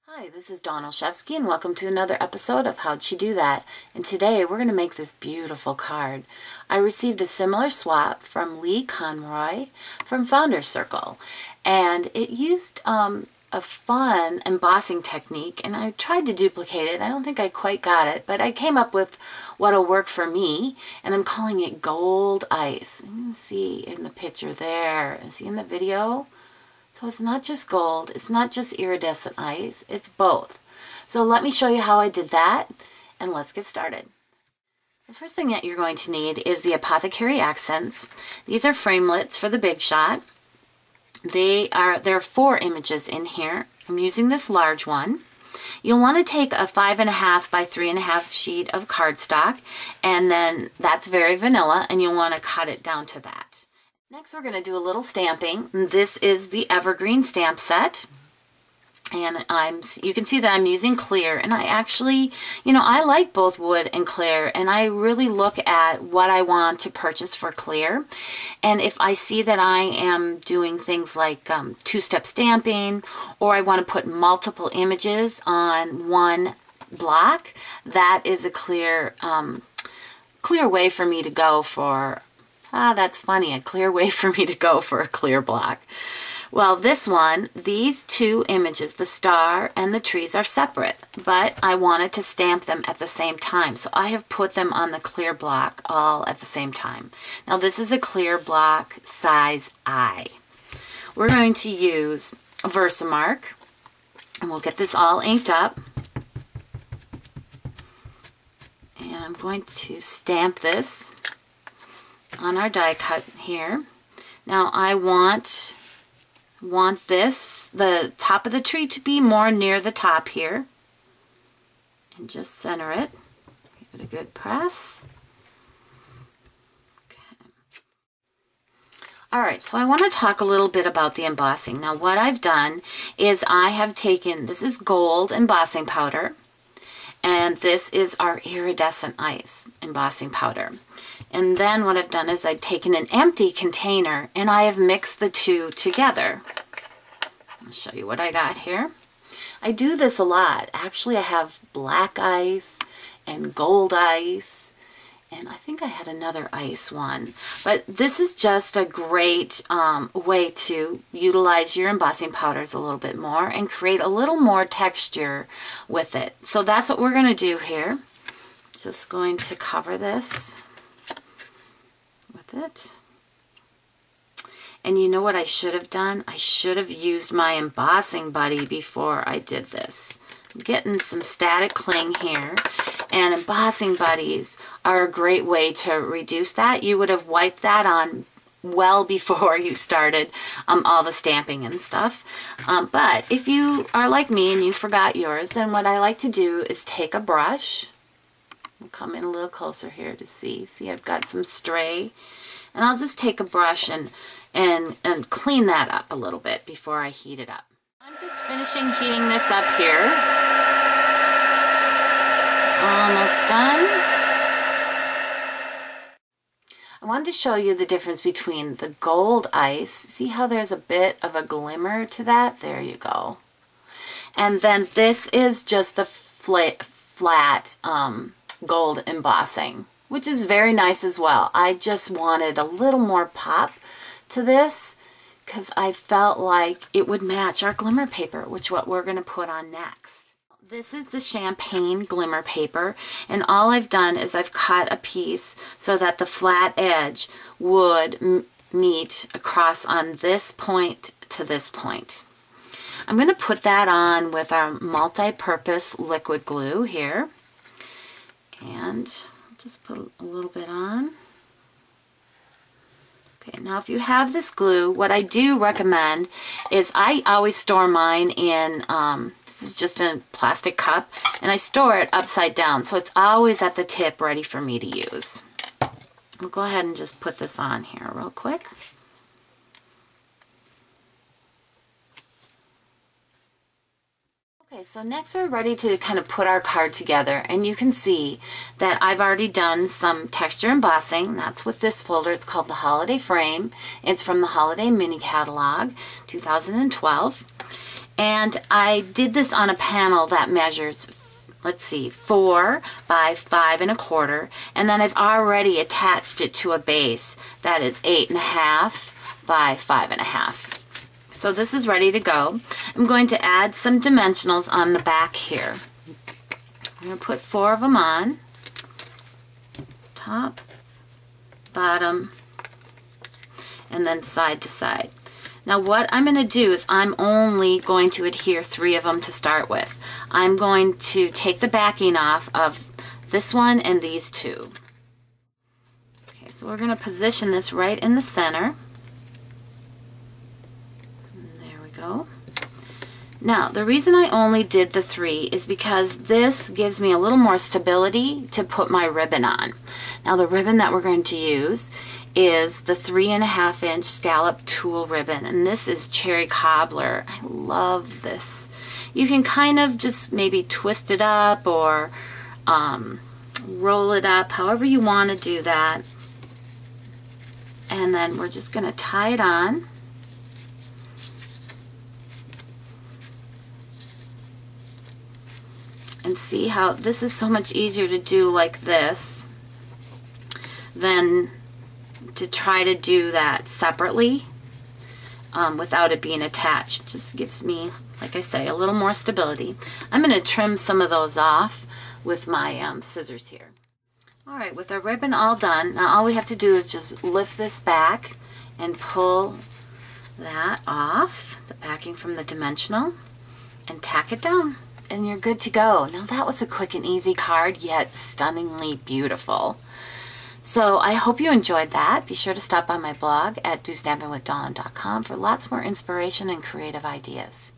Hi, this is Dawn Olszewski and welcome to another episode of How'd She Do That? And today we're going to make this beautiful card. I received a similar swap from Lee Conroy from Founders Circle, and it used a fun embossing technique, and I tried to duplicate it. I don't think I quite got it, but I came up with what'll work for me, and I'm calling it Gold Ice. You can see in the picture there. See in the video? So it's not just gold, it's not just iridescent ice, it's both. So let me show you how I did that, and let's get started. The first thing that you're going to need is the Apothecary Accents. These are framelits for the Big Shot. There are 4 images in here. I'm using this large one. You'll want to take a 5.5 by 3.5 sheet of cardstock, and then that's very vanilla, and you'll want to cut it down to that. Next, we're going to do a little stamping. This is the Evergreen stamp set, and you can see that I'm using clear, and I actually, I like both wood and clear, and I really look at what I want to purchase for clear. And if I see that I am doing things like two-step stamping, or I want to put multiple images on one block, that is a clear way for me to go for. That's funny, a clear way for me to go for a clear block. Well, this one, these 2 images, the star and the trees, are separate, but I wanted to stamp them at the same time, so I have put them on the clear block all at the same time. Now, this is a clear block size I. We're going to use a Versamark, and we'll get this all inked up. And I'm going to stamp this on our die cut here. Now I want this, the top of the tree, to be more near the top here, and just center it. Give it a good press. Okay. Alright, so I want to talk a little bit about the embossing. Now what I've done is I have taken, this is gold embossing powder, and this is our Iridescent Ice embossing powder. And then what I've done is I've taken an empty container and I have mixed the 2 together. I'll show you what I got here. I do this a lot. Actually, I have black ice and gold ice, and I think I had another ice one. But this is just a great way to utilize your embossing powders a little bit more and create a little more texture with it. So that's what we're going to do here. Just going to cover this with it. And you know what I should have done? I should have used my Embossing Buddy before I did this. I'm getting some static cling here, and Embossing Buddies are a great way to reduce that. You would have wiped that on well before you started all the stamping and stuff. But if you are like me and you forgot yours, then what I like to do is take a brush. I'll come in a little closer here to see. See, I've got some stray, and I'll just take a brush and clean that up a little bit before I heat it up. I'm just finishing heating this up here. Almost done. I wanted to show you the difference between the gold ice. See how there's a bit of a glimmer to that? There you go. And then this is just the flat gold embossing, which is very nice as well. I just wanted a little more pop to this because I felt like it would match our glimmer paper, which is what we're going to put on next. This is the champagne glimmer paper, and all I've done is I've cut a piece so that the flat edge would meet across on this point to this point. I'm going to put that on with our multi-purpose liquid glue here, and just put a little bit on. Okay, now if you have this glue, what I do recommend is I always store mine in, this is just a plastic cup, and I store it upside down, so it's always at the tip ready for me to use. We'll go ahead and just put this on here real quick. Okay, so next we're ready to kind of put our card together, and you can see that I've already done some texture embossing. That's with this folder. It's called the Holiday Frame. It's from the Holiday Mini Catalog 2012. And I did this on a panel that measures, let's see, 4 by 5 1/4, and then I've already attached it to a base that is 8 1/2 by 5 1/2. So this is ready to go. I'm going to add some dimensionals on the back here. I'm going to put 4 of them on, top, bottom, and then side to side. Now what I'm going to do is I'm only going to adhere 3 of them to start with. I'm going to take the backing off of this one and these 2. Okay, so we're going to position this right in the center. There we go. Now the reason I only did the 3 is because this gives me a little more stability to put my ribbon on. Now the ribbon that we're going to use is the 3 1/2 inch scallop tulle ribbon, and this is Cherry Cobbler. I love this. You can kind of just maybe twist it up or roll it up, however you want to do that. And then we're just going to tie it on. And see how this is so much easier to do like this than to try to do that separately without it being attached. Just gives me, like I say, a little more stability. I'm going to trim some of those off with my scissors here. Alright, with our ribbon all done, now all we have to do is just lift this back and pull that off, the backing from the dimensional, and tack it down. And you're good to go. Now that was a quick and easy card, yet stunningly beautiful. So I hope you enjoyed that. Be sure to stop by my blog at DOstampingWithDawn.com for lots more inspiration and creative ideas.